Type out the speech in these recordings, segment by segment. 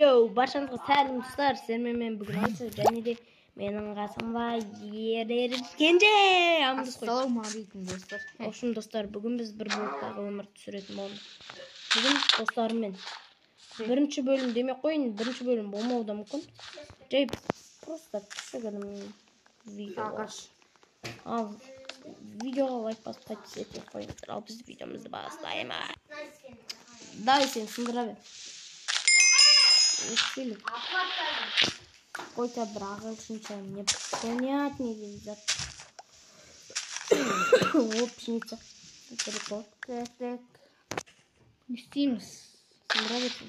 Баршаңызға сәлем достар, сіздермен мен бүгін Айсыз және де менің қасымда Ерер Кенже. Ассалаумағалейкум достар. Ошын достар, бүгін біз бір блоктағы өмір түсіретін болдық. Бүгін достарыммен бірінші бөлім демей қойын, бірінші бөлім болмауы да мүмкін. Жай просто кішігірім видео. Ал видеоға лайк басып подписывать ете қойыңыздар. Ал біз видеомызды бастаймыз. Давай сен сындыра бер. Какой-то брагальшинча, непонятный визит. О, пшеница. Перекот. Так. Не істейміз. Нравится.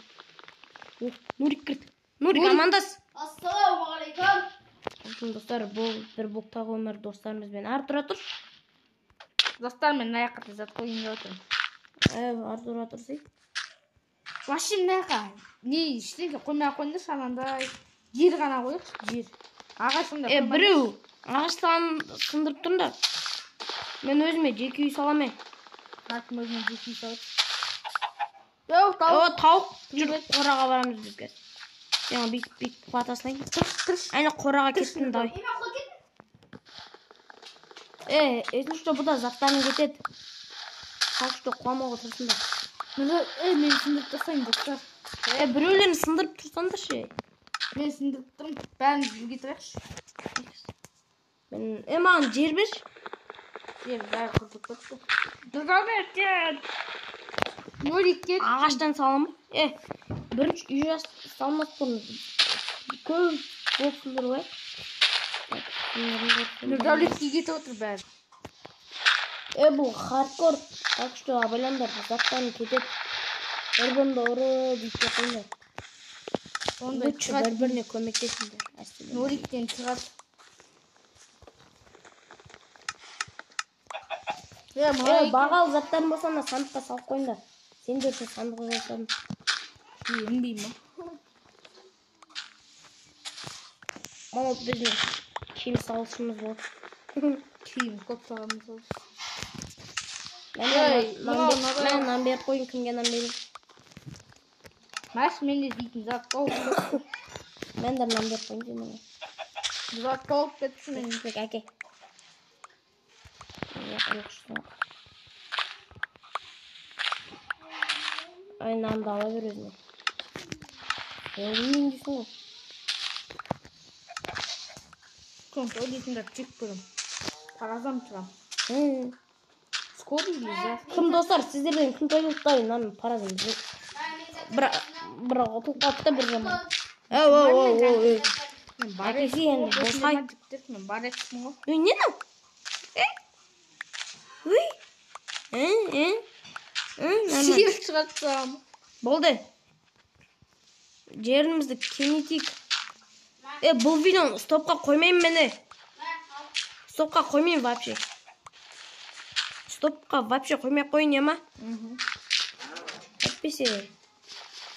Нурик кірді. Нурик, амандас. Ассалаумағалейкум. Достар, бұл бір блоктағы өмір достарымызбен ар тұра тұр. Достармен аяққа зат қойын деп отырмын. Ар тұра тұрсай. Машинаға не ештеңе қоймай қойыңдар, шанандай жер ғана қойықшы, жер. Ағашында қоймай. Біреу ағаштан сындырып тұрында. Мен өзіме жеке үй салам. Кім өзіме жеке үй салады? Тауық. Жүр, қораға барамыз бізге. Сен бейт қуатасына кет. Тұрш. Айна қораға кеттім, давай. Етін что бұда заттарын кетеді. Қалып что қуамауға тұрсында. Мен сындырып тұрсайын достар. Біреулерін сындырып тұрсаңдар ше. Мен сындырып тұрмын, бәрін бірге тұрайықшы. Маған жер бер. Жер бәрі құртып тұрды. Дұрғамер кет. Нурик кет. Ағаштан салам. Бірінші үй салмас бұрын. Көп болып сындырып ай. Нұрдаулетке кетіп отыр бәрі. Бұл хардкор. Так что абайландар, заттарын кетеді. Бір-бірінді ұрып бүйте қойыңдар. Лучше бір-біріне көмектесіңдер. Нуриктен шығады. Бағалы заттарын болсаңда сандыққа салып қойыңдар. Сендер үшін сандыққа жасадым. Өнбей ма? Мама біздің киім салышымыз болды. Киім көп саламыз болды. Мен нан беріп қойын, кімге нан берейін? Мәш, менде дейтін зат болып кетті. Мен де нан беріп қойын жемеңе. Зат болып кетті мен. Әке. Ай, нанды ала бер өзіне. Мен дейсің ғой. Көмді, о дейтіндер чек көрім. Таразам тұрам. Скорый лезет. Кім достар, сіздерден кім тойлықтай, нан паразым. Бір ұтылып қалыпты бір жаман. Әкесі енді босқай. Мен бар етсің ғой. Не нау? Сиыр шығартсам. Болды. Жерімізді кенетейік. Бұл видеоны стопқа қоймайым мені. Стопқа қоймайым вообще. Стопқа вообще қоймай қойын, ема? Әтпесе.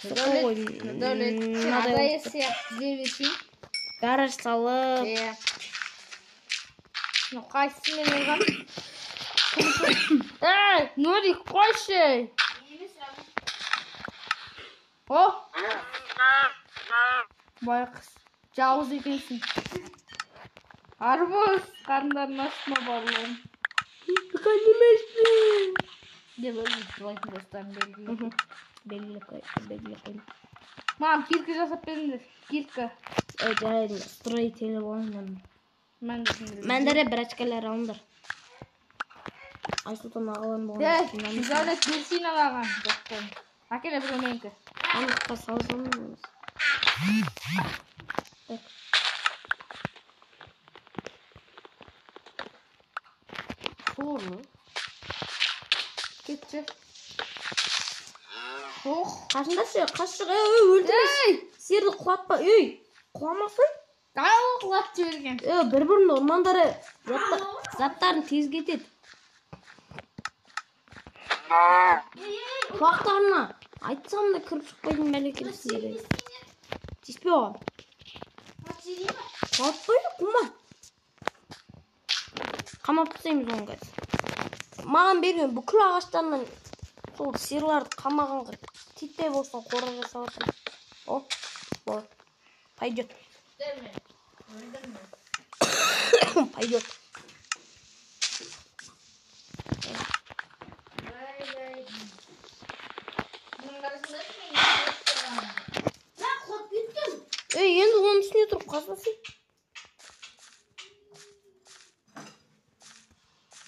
Нұрдаулет, сен адайы сияқты зербесің. Гараж салып. Қайсы мен оған? Нурик, қойшы! О! Байқыз, жауыз екенсің. Арбыз, қарындарын астына барлығын. Бұқан немесің? Деп өзі жылайтын достарын Белгілі қойын. Мам, кирка жасап беріңдер. Кирка. Жарайды, строителі болыңдар. Мәндері бір очкалар алыңдар. Айсұлтан ағалан болған. Нұрдаулет берсейін алаған достарын. Әкеле бір өменкі. Аныққа салсаңыз. Сорлы. Кетші. Оқ. Қашық, өлдіңіз. Серді қуатпа, қуамасың? Дауыл қуат жіберген. Бір-бірін ормандары заттарын тез кетеді. Құлақтарына айтсам да кіріп шықпайтын мәлекелі сіздер. Теспе оған. Қуатпайды, құма. Қамап тұсаймыз оған қайсы. Маған берген бүкіл ағаштарынан сол сиырларды қамағанға титтей болсын қора жасап отырмын. О, Вот. Пойдет. Дерме. Öldürme. Пойдет. Bunun arasında kim? Ben kod bittim. Енді оның үстіне тұрып қалсасын.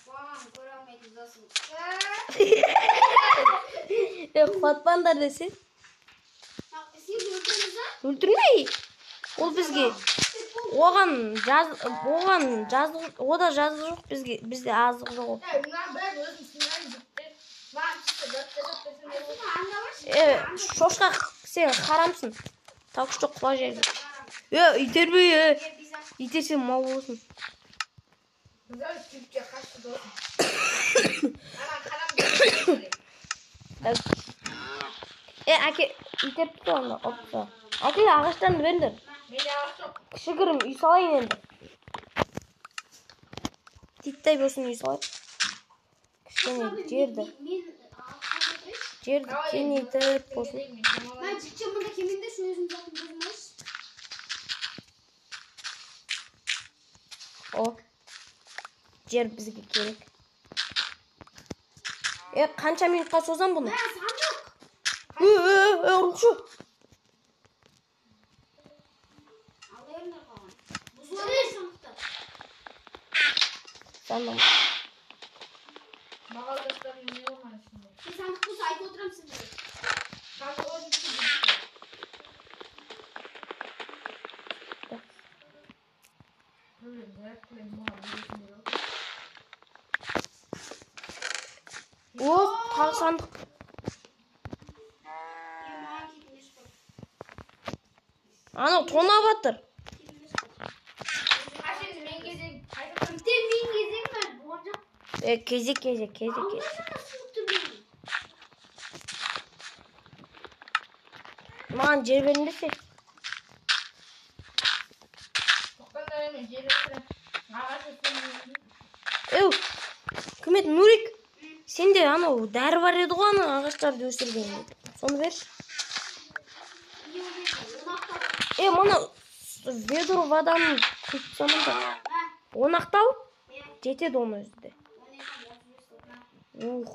Tamam, göremeyiz nasıl. Қуатпаңдар десе. Siz gördünüz mü? Өлтірмей. Ол бізге. Оған жазық, ода жазық жоқ бізге. Бізде азық жоқ. Bunlar ben özüm sinirlen gitti. Var işte dörtte Шошқа сен харамсың. Так что құла жерге. Итерме. Итерсең мал болсын. Güzel Türkçe kaçtı doğru. Hemen karam geçti. Әке, итеріп тұр оны, опса. Әке, ағаштан беріңдер. Beni alsın. Кішігірім үй салайын енді. Титтай болсын үй салайын. Кішкене жерді кеңейтіп болсын. Ben çıkacağım burada kimin de şu yüzüm zaten bozulmuş. О, жер бізге керек. Қанша минутқа созам бұны? Ben sandık. Ұрымшы. Alıyorum da falan. Buzdolabı sandıkta. Tamam. Bakalım göstereyim ne olmadı şimdi. Bir sandık bu sayfa oturam size. Kanka o gitti. Böyle de koyayım abi. О, тағы сандық. Yemeğe gitmiş bu. Анау тонап жатыр. Şimdi ben gezeyim. Bir de min gezek var. Bu arada. Кезек. Nasıl yoktu benim? Маған жер беріңдерші. Çoktan da öyle jelesine. Ağaç üstüne. Кім еді, Нурик? Сенде анау дәрі бар еді ғой, ана ағаштарды өсірген. Соны берші. İyi oluyor. Мана ведро воданы құйып салыңдар. Онақтау? Жетеді оны өзі. Ух.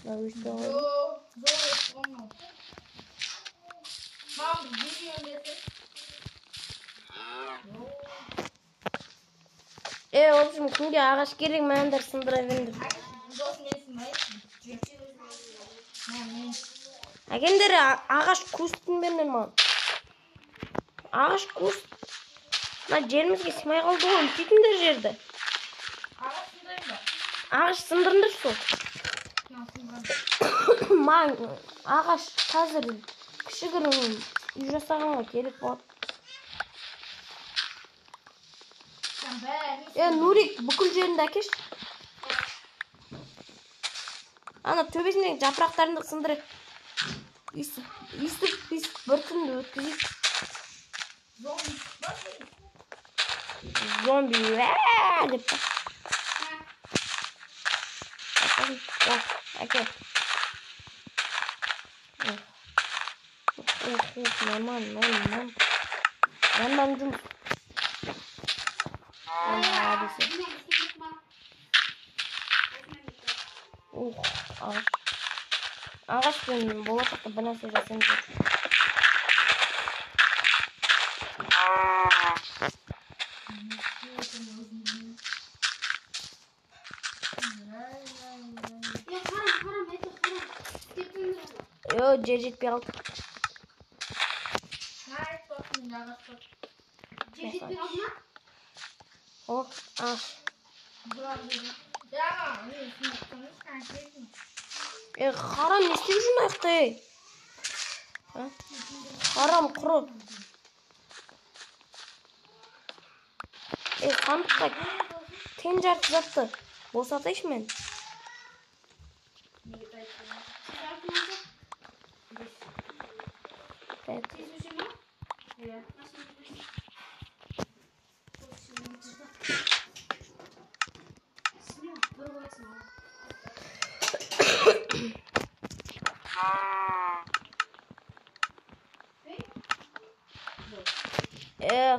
Өсті ғой. Zor olmaz. Tamam gidiyor desin. В общем, кімге ағаш керек, мәндар сындыра беріңдер. Zor nesin bay? Әкендер ағаш кустын беріңдер маған. Ағаш куст. Мына жерімізге симай қалды ғой, үлкейтіңдер жерді. Ağaçındayım da. Ағаш сындырыңдар сол. Nasıl ben? Маған ағаш қазір кішігірім үй жасағанға керек болады. Sen ben. Нурик, бүкіл жерінді әкеш. Ана төбесіндегі жапырақтарынды сындырып. Үстіп бір күнді өткізейік. Зомби деп та. Әке. Нормально жұмыс. Ағашпен болашақта бір нәрсе жасаймын деп. Ya haram eto haram. Жер жетпей қалды. Hayır bakın ya bak. Ceket bir alma. Ағаш. Burak dedi. Ya ne istiyorsunuz kanka? Харам не істеп жүрмайық та, Харам құры. Сандыққа тең жарты затты босатайшы мен.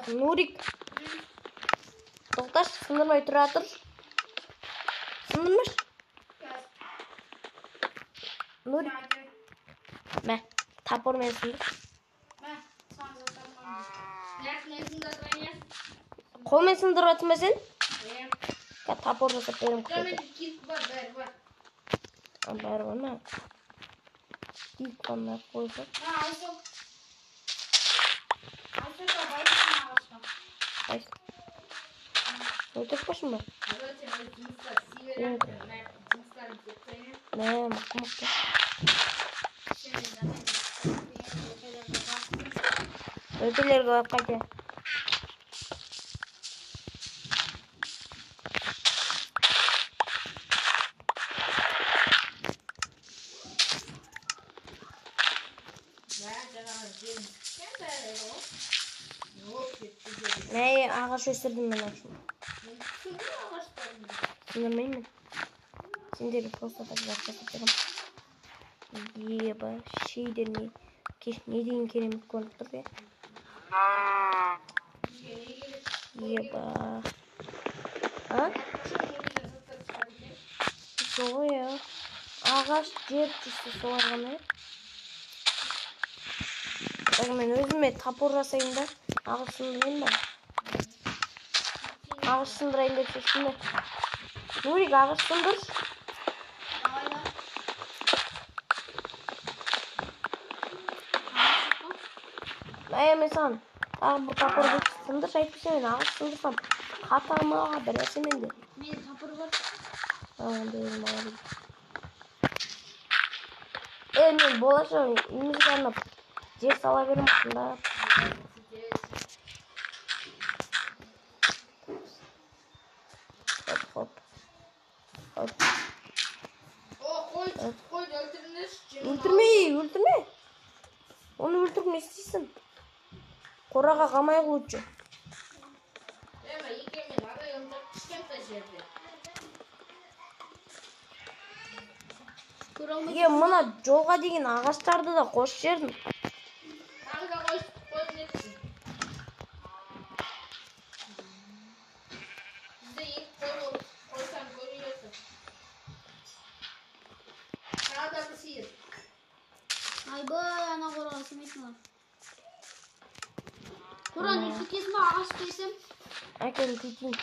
Нурик. Тоқташ, сындырмай тұра тұр. Сындырмаш. Нурик. Мә, тапормен сындыр. Қолмен сындырып атма сен? Тапор жасап берем күтеді. Бәрі бар ма? Киік қанына қойса. Қайсы? Өтіп қошын ба? Мә, мықты. Өтілерге қойып қайта. Ағаш өсірдім мен ақшын. Сындырмаймын. Сендері просто так жасап берем. Еба, шейдер не дейін керемет көрініп тұр бе? Еба. А? Сол я. Ағаш жер түсті солар ғана. Мен өзіме тапор жасайын да, ағаш сындырайын ба? Ағаш сындырайын деп шештім бе? Нурик, ағаш сындыр. Мен саған ағы бір тапор деп сындыр шайтпесе мен ағаш сындырсам қатамаға бір әсе менде. Менде тапыр бар. Онда елім ала дейді. Мен болашағын үйімізге арнап жер сала берем осында. Хоп. Қой өлтіріңдерші. Өлтірме. Оны өлтіріп не істейсің? Қораға қамай қойшы. Екемен ағай өлтіріп кішкентай жерде. Мына жолға деген ағаштарды да қош жердің. Тағы да қойып нетсін. Бізде екі қойсам көрінесің. Тағы да бір сиыр. Айбай, ана қораға сымайсың ала. Құран, үлкі кезіме ағаш қойсам. Әкелі кетейін.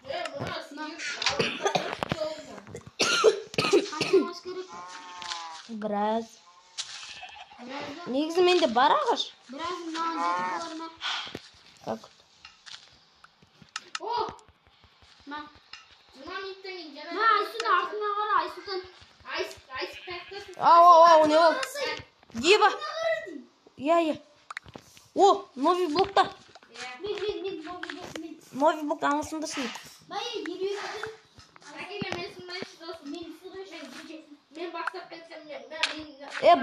Мұна сиыр алып соғында. Қанша ағаш керек? Біраз. Негізі менде бар ағаш. Біраз маған жетіп болар ма? Как? О! Ма? 20 минуттан кейін жаңа... Ма, Айсұлтан, артыңа қара, Айсұлтан. Айсып таяқтасын. Ау, не ол? Еба. Я. О, новый блоктар. Мен. Новый блок аңысындысың. Бай, елуі күтір. Әкеге мен сындайшы досым. Мен сұрайшы. Мен бастап кетсем мен...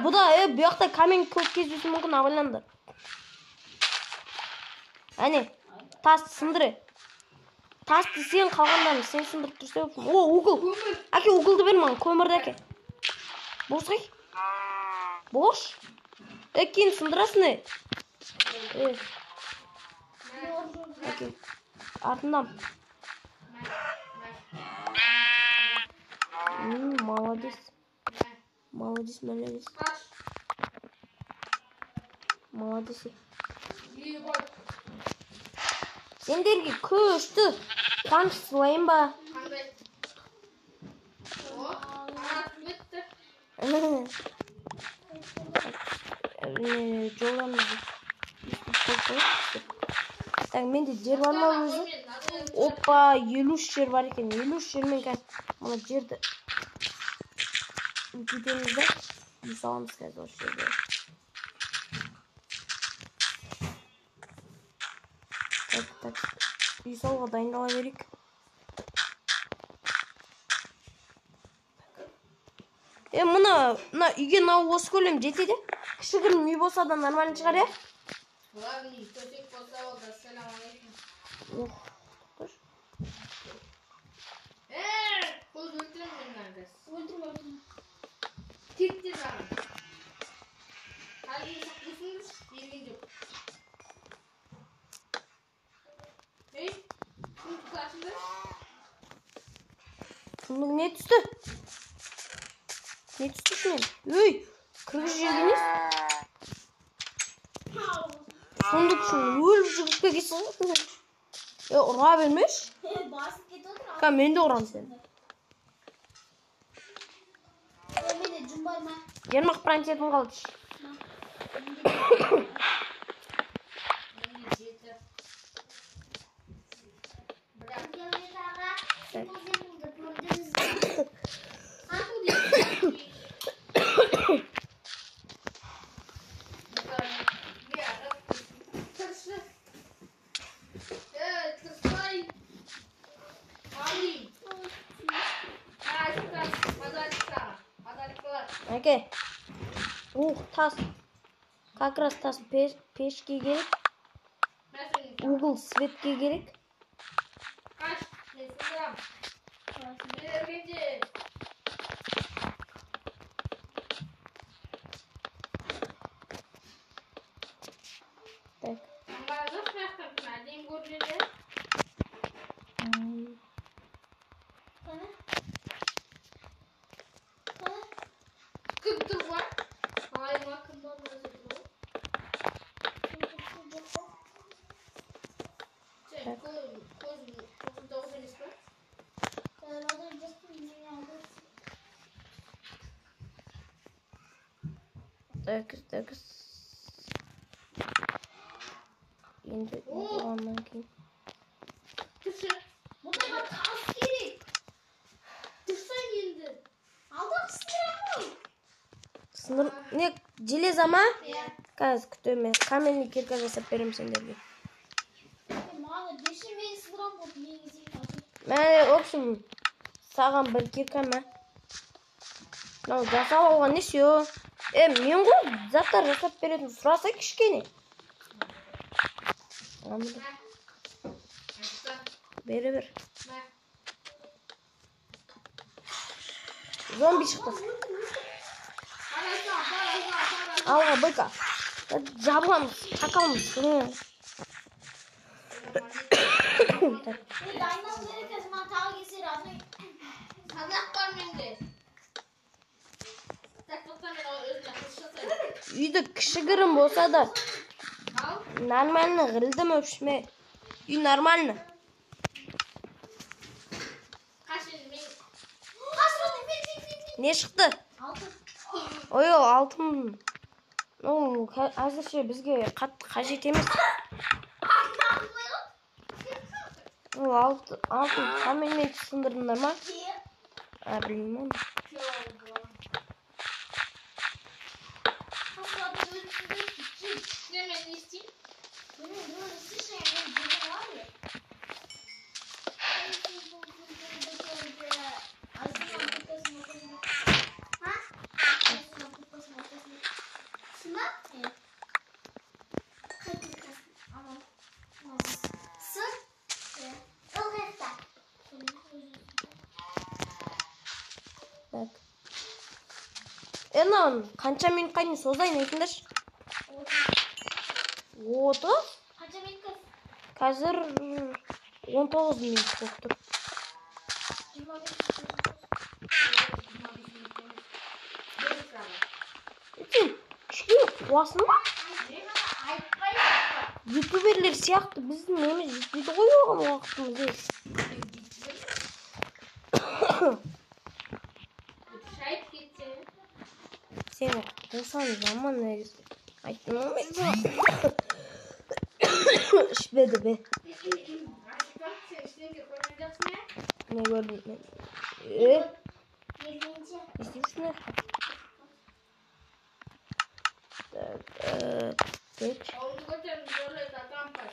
Бұда, бұяқта камень көп кездесу мүмкін абайланды. Әне, тас сындыры. Тасты сен қалғандан сен сындырып тұрса өпсің. О, угыл. Әке, угылды бер маған, көмірді әке. Бош қай? Бош? Кейін сындырасың не? Әке, артындан. Молодец. Молодец. Молодец. Сендерге көшті. Қуаныш сылайын ба? Қандай? О, қанатым өтті. Жолдарымызды. Так, менде жер бар ма өзі? Опа, 53 жер бар екен. 53 жермен қазір мұны жерді кетеміз да үй саламыз қазір осы жерде. Так. Үй салуға дайындала берейік. Мына үйге осы көлем жетеді. Кішігірім үй болса да нормально шығар, е? Ладно, төсек болса болды. Ассалаумағалейкум. Қош. Қыз өлтірем мен нағыз. Өлтірме. Тек Hadi saklıyorsunuz. Yemin yok. Hey. Şimdi karşında. Şunun ne düştü? Ne düştü şunun? Uy. Kırgız yediniz. Şunduk şunu. Öyle çıkıp da gitsin. Ya oraya vermiş. Basit git otur. Kan beni de oran sen. Emine cumbarma. Yermak prançetim kaldı. Okey. Tas. Как раз tas peşke gerek. Google svetke gerek. Kaç? Mesela. Nereye? Так. Bazı fiyatlar diyeyim görüldü. Kıptır var. Hayır bakın var. Так. Şimdi ondan ki. Dışı. Bu da bak askeri. Dıştan indi. Aldak sınırı mı? Sınır ne желез ama Ya. kaz kütüme kamenli kirka жасап берем сендерге. Мана деші мен сындырам болды негізі. Мен общем саған бір кирка ма? Мынау жасап алған несі о? Мен ғой заттар жасап беретін сұраса кішкене. Бері бір. Зомби шықты. Алға быка. Жабыламыз, çakalımız. Dayınamları kızma tağı geçir abi. Sadak var mende. Taklıktan ben özüne kışlasaydım. Үйді кішігірім болса да Al. нормально кірілдім өпшіме. Үй нормально. Kaşın ben. Kaç oldu? Bin. Не шықты? Altı. Ой, алтын. Ну, әзірше бізге қатты қажет емес. Алтын каменмен сындырдыңдар ма? Білмеймін оны. Ne ben isteyeyim? Так. Lan қанша минутқа дейін созайын айтыңдаршы. 30? Қазір 19 минут болып тұр. Кішкене қуасың ба? Ютуберлер сияқты біздің неміз жетпейді ғой оған уақытымыз еш. Şahit gitti. Seni қусан жаман негізі. Айттым ғой мен. Ішпеді бе. Aşkım sen işlenge koymayacaksın ya. Ne gördün ben? İstiyorsun ya. Geç. Onu götürün böyle adam var.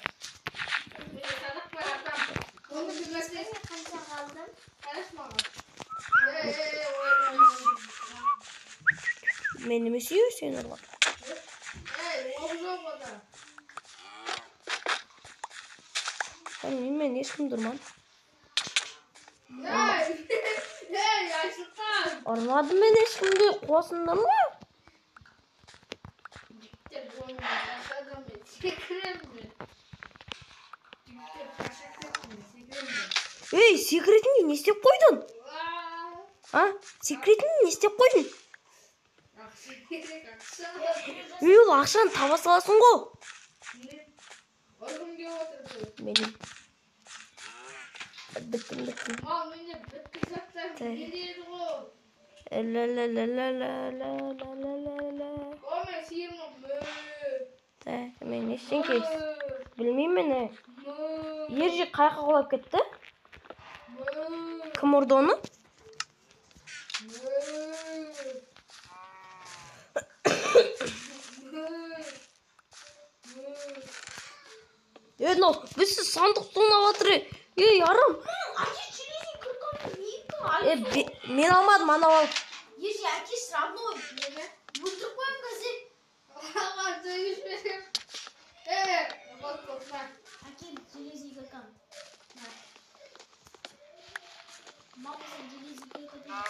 Bir sadak var adam. Onu bilmezseniz karışma ona. Benim istiyor sen orada. Oldu o kadar. Ben bilmem ne işim durmam. Hey yaşlıklar. Aramadım ben de şimdi kuasından mı? Ей, секретini не істеп қойдың? А? Секретini не істеп қойдың? Ей, ол ақшаны таба саласың ғой. Benim. Bıktım. Men eşin kes. Bilmeyeyim ne? Yerci kayka kulak gitti. Kim orada onu? No, biz sandıktan avatırı. Yarım. Men almadım, ana al. Если я равно время, вы в другом газе. Аким, железный какан. Мама, железный какан.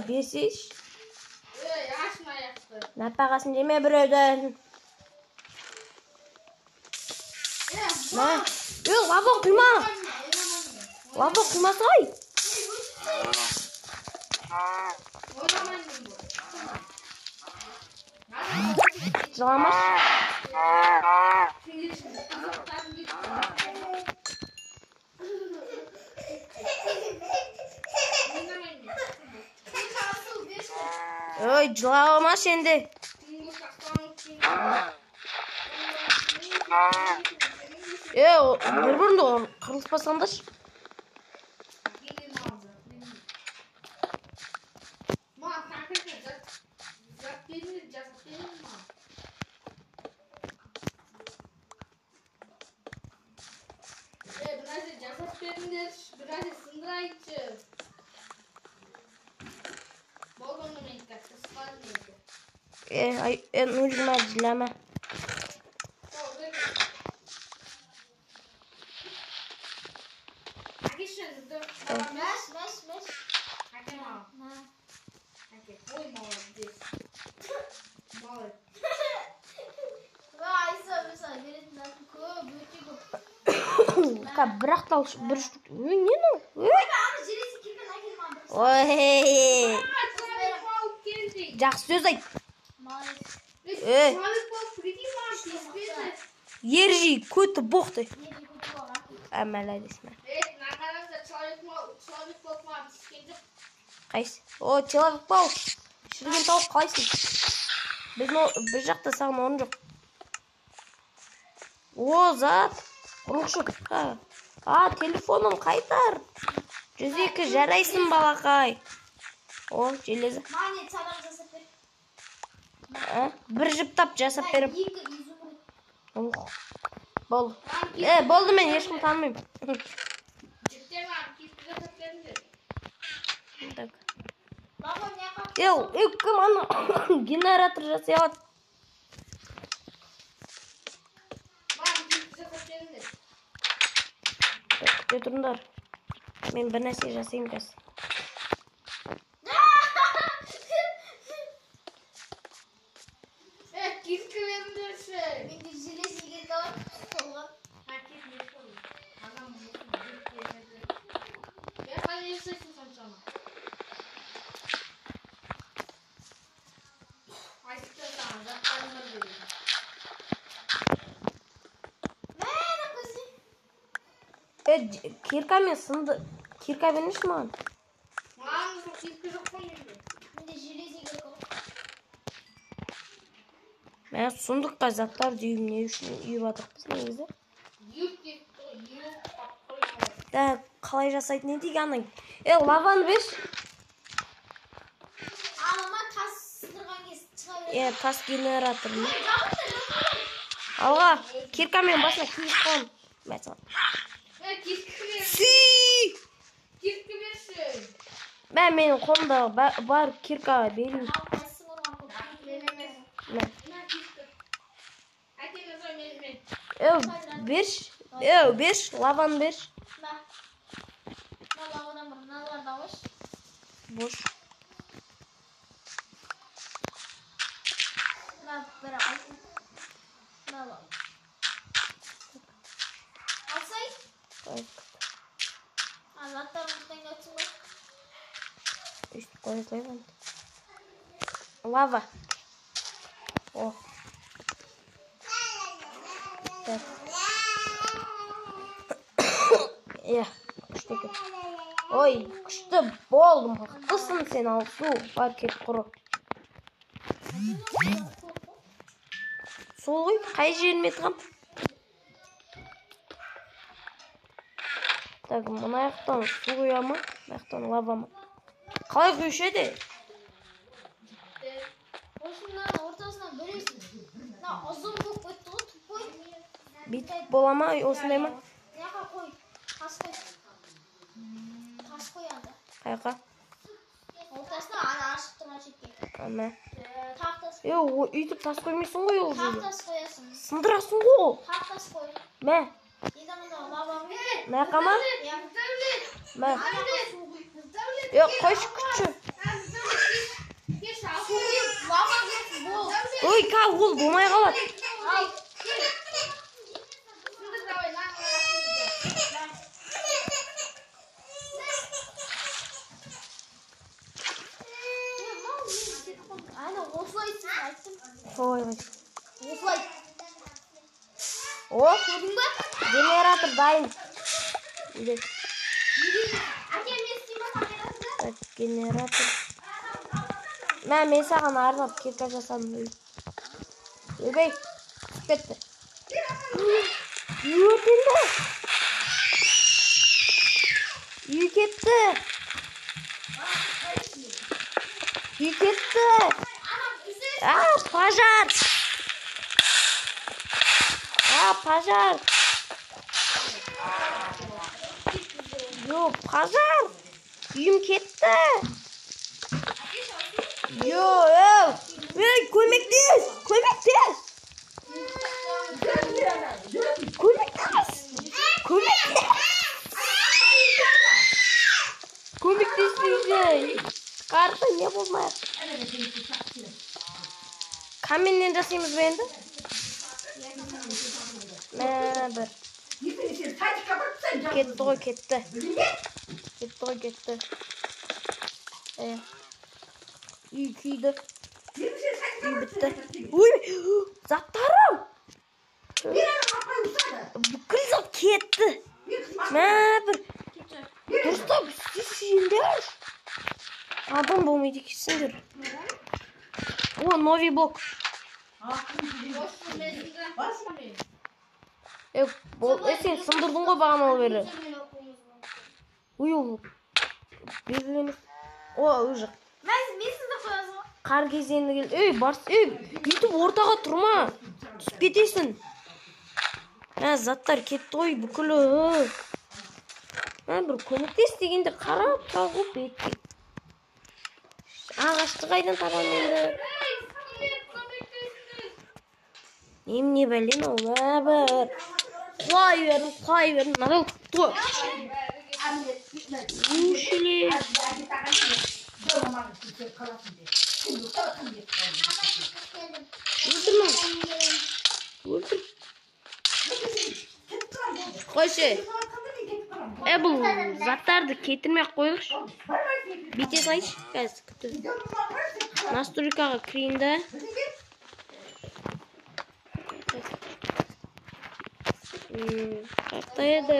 Besiş. Ne yapasın deme bireyden. Ne? Yok, lava kıyma. Lava kıyma say. Zalamaz. Oy, cılama şimdi. Bir de kırılpasandır. Нужно dileme. Bırak da bir ne no? Oy. Жақсы сөз айт. Ержи көті боқты. Молодец. Қайсы? О, человек паук. Шірген тауық қалайсың? Біз жақта саған орын жоқ. О, зат. Құрылықшы. Телефоным қайтар. 102 жарайсың балақай. О, железі. Bir жіптап жасап беріп. Болды. Болды, мен ешкім танымайым. Кім ана генератор жасай алады? Күте тұрыңдар. Мен бір нәрсе жасайым қазір. Kirka мен сынды. Kirka benim mi lan? Ben sundukka zatlar düğüm ne үшін үйіп атырмыз негізі. Қалай жасайды не дейгі аның? Лаваны бер. Тас генератор. Алға, кирка мен басына киіз қон. Kirka versin. Benim қолымда бар кирка берейін. Бер, лаваны бер. Boş. Zaten mutluyum yatın bak. İşte koyayım. Lava. Oh. Evet. Ya. İşte. Oy. İşte boğuldum. Haklısın sen al su. Fark et kuru. Сол ғой қай жеріме тығам? Так, мына жақтан су құя ма? Мына жақтан лава ма? Қалай құюшы еді? Осынdan ортасынан бөлесің. Мына ұзын болып кетті ғой, тупой. Бүйтіп бола ма? Осындай ма? Мынақа қой. Тас қой. Тас қой анда. Қайқа? Ортасына ана ашық тұрған жерге. Ана. Тақ тас. Өйтіп тас қоймайсың ғой ол Тақ жерге. тас қоясың. Сындырасың ғой. Тақ тас қой. Мә. Енді мына лавамен. Мына жаққа ма? Мә. Қойшы күтші. Лава кетсін бол. Ой, қа ол болмай қалады. Ал. Ана осылай істейді айттым. Ой. Осылай. О, Көрдің ба? генератор дайын. Үйде. Әке мен істеймін камерасында. Так, генератор. Мә, мен саған арзап кирка жасадым. Өбей. Түсіп кетті. Үй өртенді. Үй кетті. Үй кетті. Пожар. Пожар. Пожар. Үйім кетті. Көмектес. Көмектес. Көмектес. Қарсы не болмай. Каменнен жасаймыз ба енді? Бір. Кетті ғой, кетті. Үй күйді. Үй бітті. Ой, заттарым. Бүкіл зат кетті. Бір. Дұрыстап, сендер. Адам болмайды екенсіңдер. О, новый блок. Сен сындырдың ғой бағаналы бері. Ой, ол. Белгілеміз. О, уже. Мен сізді қоясың ғой. Қар кезеңі келді. Бүйтіп ортаға тұрма. Түсіп кетесің. Заттар кетті ғой бүкілі. Бір көмектес дегенде қарап қалып бетке. Ағашты қайдан табам енді? Немене бәлем ол? Бір. Құлай бердім. Надал тұр. Ушіле. Өлтір. Қойшы. Бұл заттарды кетірмей қойғыш. Бете салайшы. Қазір күтті. Настройкаға кірейінді. Қақта еді.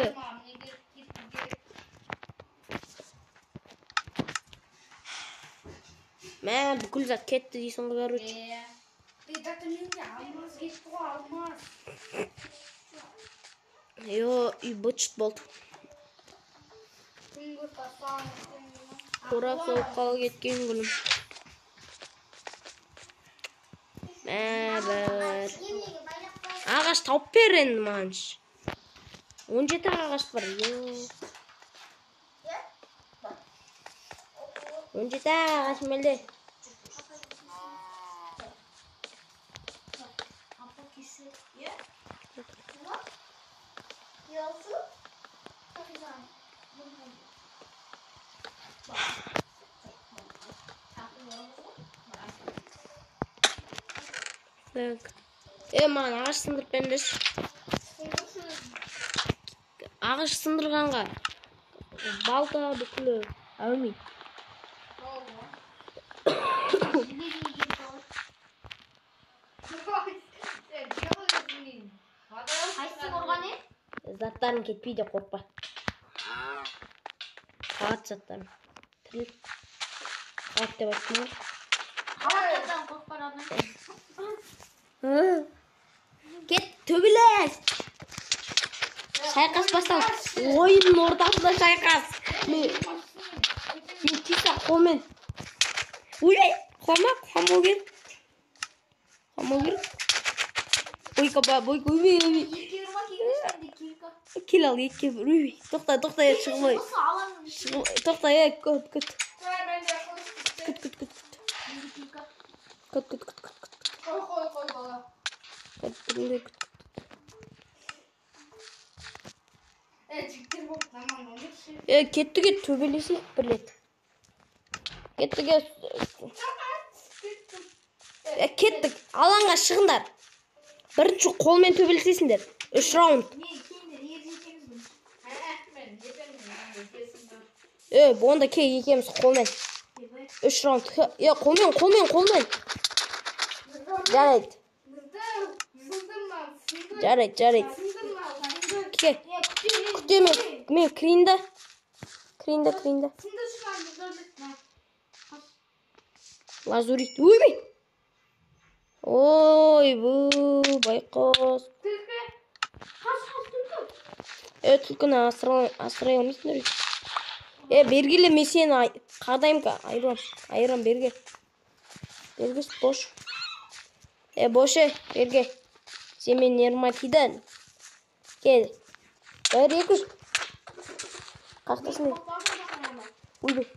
Бүкіл зат кетті дейсің ғой, короче. Үй бұтшыт болды. Қорап соғып қалы кеткен күнім. Бір. Ағаш тауып бер енді мағанш. 17 ағаш бар. 17 ағаш мелде. Маған ағаш сындырып беріңдерші. Ағаш сындырғанға Балта бүкілі әумей. Қайсы қорған е? Заттарың кетпейді, қорқпа. Қағат заттарың. Тіріліп. Қағат деп айтсын ғой. Қағаттардан қорықпар адам. Кет, төбелес! Шайқас басталды. Ойынның ортасында шайқас. Мен тиса қолмен. Ой, қамау керек. Қамау керек. Бойка, бойка, өй. Кирка кигізсеңде кирка. Кел ал, екке бір, өй. Тоқта, шығылмай. Осы алаңның Тоқта, көт. Көт. Қой бала. Жігіттер болып наман өмірші. Кетті, төбелесейік бірлет. Кеттік, алаңға шығындар. Бірінші қолмен төбелесесіңдер. 3 раунд. Онда кей екеміз қолмен. 3 раунд. Қолмен. Жарайды. Күтеме, мен кірейінді. Лазурит. Өйбей. Ой, бұл байқос. Түлкіні асырай алмайсыңдар. Бергелі мен сені қадайым ка. Айырам берге. Бергес бош. Боше, берге. Сен мен нерматидан. Кел. Бәрі екіш. Қақтасын. Өйбей.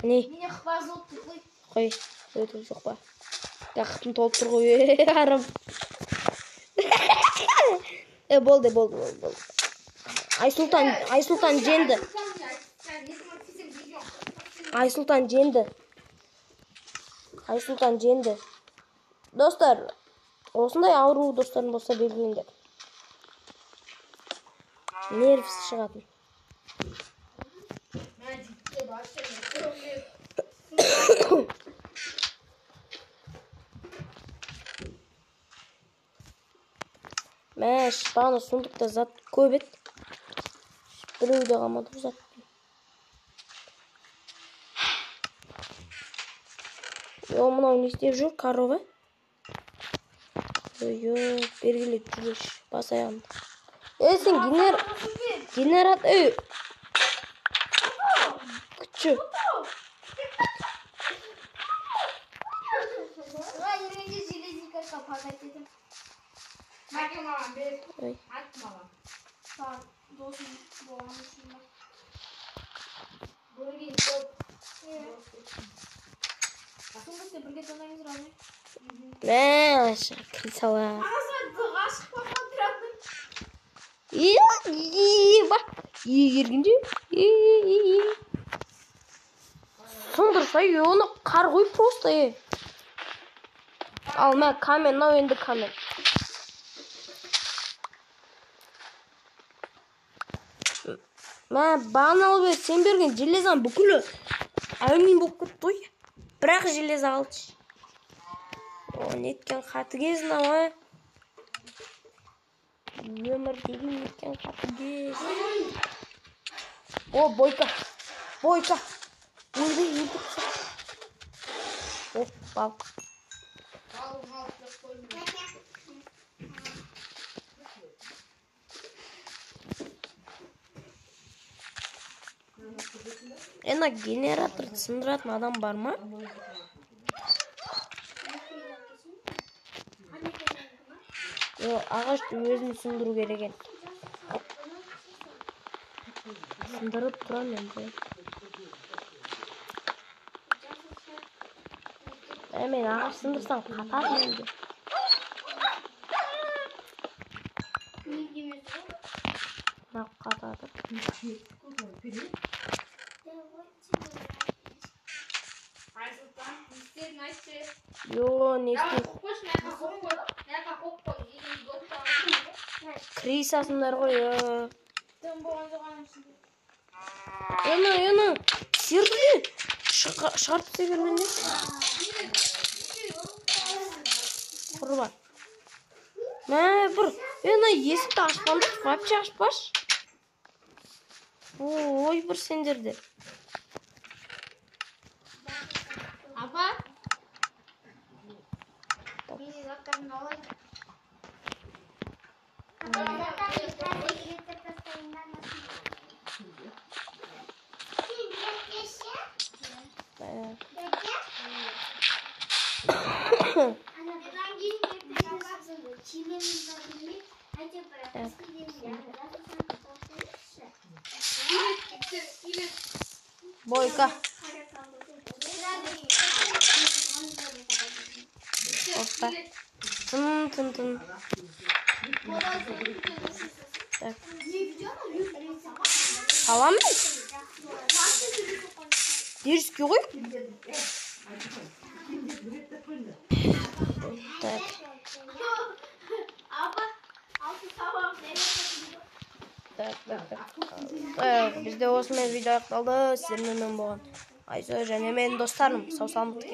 Не? Мені қыбаз болып тұқлай. Қой, өтіп жоқ ба. Қақтым толып тұр ғой, арым. Болды. Айсұлтан женді. Айсұлтан женді. Достар, осындай ауру достарым болса белгілеңдер. Нервс шығатын. Мәш, бағына сондықта зат көп ет. Біреуде қалмады бұл зат. Мынау не істеп жүр, корова? Бергелеп жүреш, бас аяғымды. Сен генерат, күтші. Еренде железникка қапағат едім. Мәке маған бер. Ат маған. Саған досым болған үшін ба. Бөлген көп. Сонда бірге тонаймыз раны. Мәш, крисала. Ағасайды ғашық баққан тұратым. Ба, ергенде. Сондырса, оны қар қой просто. Ал мә, камен, нау енді камен. Мә, бағын алып еді, сен берген железан бүкілі әумин болып кетті ғой. Бірақ желез алды. Неткен қаты кезін ама. Өмір деген неткен қаты кез. Бойка. Ойбай, өлді. Балық. Ена генератор сындыратын адам бар ма? Ағашты өзін сындыру керек. Сындырып тұрам енді. Мен ағаш сындырсам қатар енді. Қатады. Айсұлтан, не істедің айтшы? Не істейді? Крисасындар ғой. Тым болған жоғаным ішінде. Yana. Sirdi. Şart severmende. Kurban. Bir. Yana есікті ашқанды вообще ашпаш. Ой, bir sendirdi. Apa? Ini zaten olay. Boyka. Orta. Tın. Tak. Salam mı? Dirski koy. Tak. Так, бізде осымен видео аяқталды. Сіздермен болған Айсо және менің достарым. Сау саламат